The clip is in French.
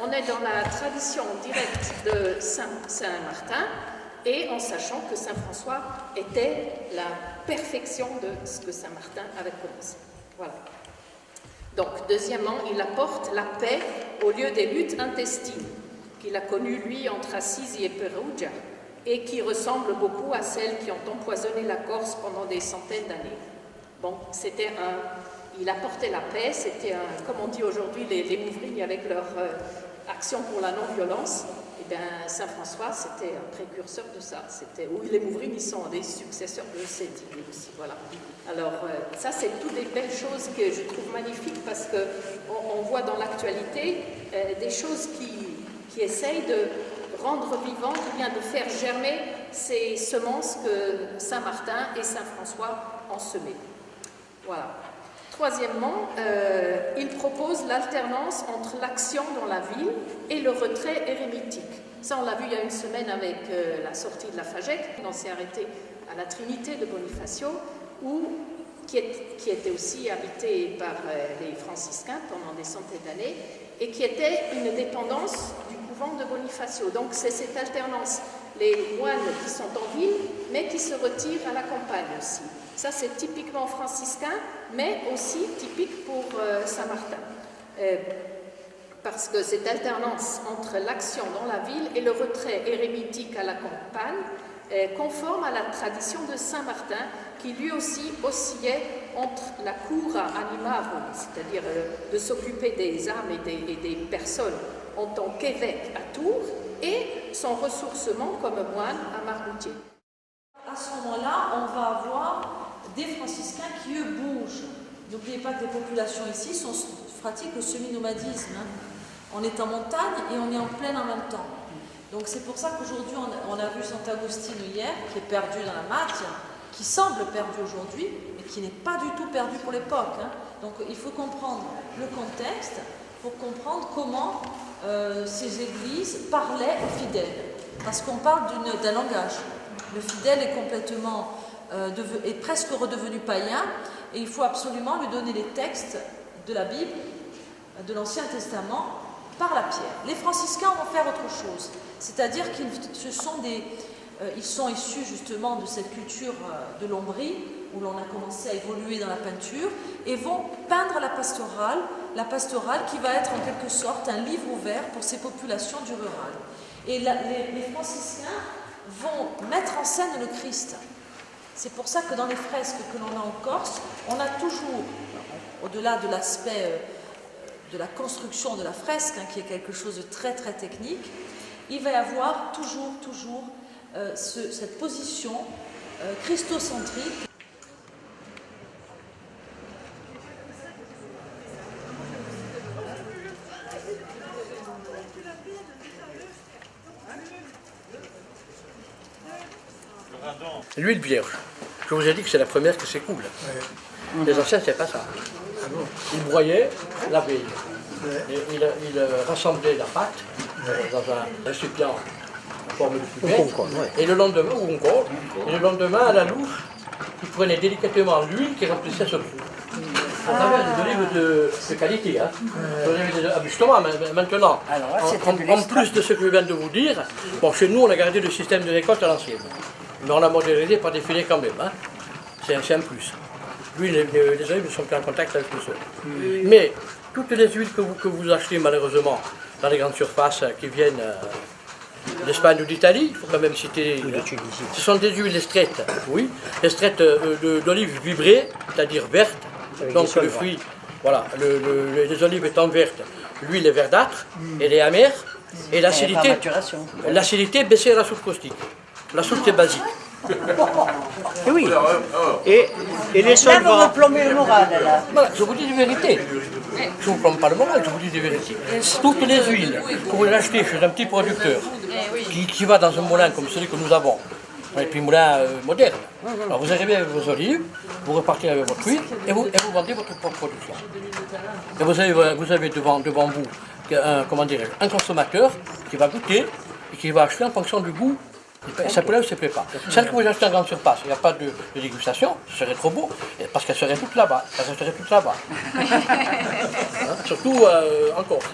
on est dans la tradition directe de Saint-Martin, et en sachant que Saint François était la perfection de ce que Saint Martin avait commencé. Voilà. Donc, deuxièmement, il apporte la paix au lieu des luttes intestines qu'il a connues, lui, entre Assisi et Perugia, et qui ressemblent beaucoup à celles qui ont empoisonné la Corse pendant des centaines d'années. Bon, il apportait la paix, c'était comme on dit aujourd'hui, les Mouvrignes avec leur action pour la non-violence. Eh bien, Saint François, c'était un précurseur de ça. Oui, les Mouvrignes, ils sont des successeurs de cette idée aussi. Voilà. Alors, ça, c'est toutes des belles choses que je trouve magnifiques parce qu'on voit dans l'actualité des choses qui essayent de rendre vivantes ou bien de faire germer ces semences que Saint Martin et Saint François ont semées. Voilà. Troisièmement, il propose l'alternance entre l'action dans la ville et le retrait érémitique. Ça, on l'a vu il y a une semaine avec la sortie de la Fagec. On s'est arrêté à la Trinité de Bonifacio, qui était aussi habité par les franciscains pendant des centaines d'années, et qui était une dépendance du couvent de Bonifacio. Donc c'est cette alternance, les moines qui sont en ville, mais qui se retirent à la campagne aussi. Ça, c'est typiquement franciscain, mais aussi typique pour Saint-Martin. Parce que cette alternance entre l'action dans la ville et le retrait érémitique à la campagne est conforme à la tradition de Saint-Martin, qui lui aussi oscillait entre la cura animarum, c'est-à-dire de s'occuper des âmes et des personnes en tant qu'évêque à Tours, et son ressourcement comme moine à Marmoutier. À ce moment-là, on va avoir des franciscains qui, eux, bougent. N'oubliez pas que les populations ici pratiquent le semi-nomadisme. On est en montagne et on est en plaine en même temps. Donc c'est pour ça qu'aujourd'hui, on a vu Sant'Agostino hier, qui est perdu dans la matière, qui semble perdu aujourd'hui, mais qui n'est pas du tout perdu pour l'époque. Donc il faut comprendre le contexte pour comprendre comment ces églises parlaient aux fidèles. Parce qu'on parle d'un langage. Le fidèle est complètement, est presque redevenu païen, et il faut absolument lui donner les textes de la Bible, de l'Ancien Testament, par la pierre. Les franciscains vont faire autre chose, c'est-à-dire ils sont issus justement de cette culture de l'Ombrie, où l'on a commencé à évoluer dans la peinture, et vont peindre la pastorale qui va être en quelque sorte un livre ouvert pour ces populations du rural. Et les franciscains vont mettre en scène le Christ. C'est pour ça que dans les fresques que l'on a en Corse, on a toujours, au-delà de l'aspect de la construction de la fresque, qui est quelque chose de très très technique, il va y avoir toujours cette position christocentrique. L'huile vierge, je vous ai dit que c'est la première qui s'écoule. Ouais. Les anciens, c'est pas ça. Ah bon. Ils broyaient la veille. Ouais. Ils rassemblaient la pâte dans un récipient en forme de poupée. Et le lendemain, à la louche, ils prenaient délicatement l'huile qui remplissait ce trou. On avait des olives de qualité. Justement, maintenant, en plus de ce que je viens de vous dire, bon, chez nous, on a gardé le système de récolte à l'ancienne. Mais on a modernisé par des filets quand même. C'est un plus. Lui, les olives sont en contact avec le sol. Mais toutes les huiles que vous achetez malheureusement dans les grandes surfaces qui viennent d'Espagne ou d'Italie, il faut quand même citer, ce sont des huiles extraites, oui, extraites d'olives vibrées, c'est-à-dire vertes. Donc le fruit, voilà, les olives étant vertes, l'huile est verdâtre, elle est amère, et l'acidité baissait la soupe caustique. La soupe c'est basique. Et oui. Et les solvants. Là, vous me plombez le moral, là. Voilà, je vous dis des vérités. Je ne vous plombe pas le moral, je vous dis des vérités. Toutes les huiles que vous achetez chez un petit producteur qui va dans un moulin comme celui que nous avons, et puis moulin moderne. Alors vous arrivez avec vos olives, vous repartez avec votre huile et vous vendez votre propre production. Et vous avez devant vous un consommateur qui va goûter et qui va acheter en fonction du goût. Ça plaît ou ça ne plaît pas. Celle que vous achetez en grande surface, il n'y a pas de dégustation, ce serait trop beau, parce qu'elle serait toute là-bas. Elle resterait toute là-bas. Surtout en Corse.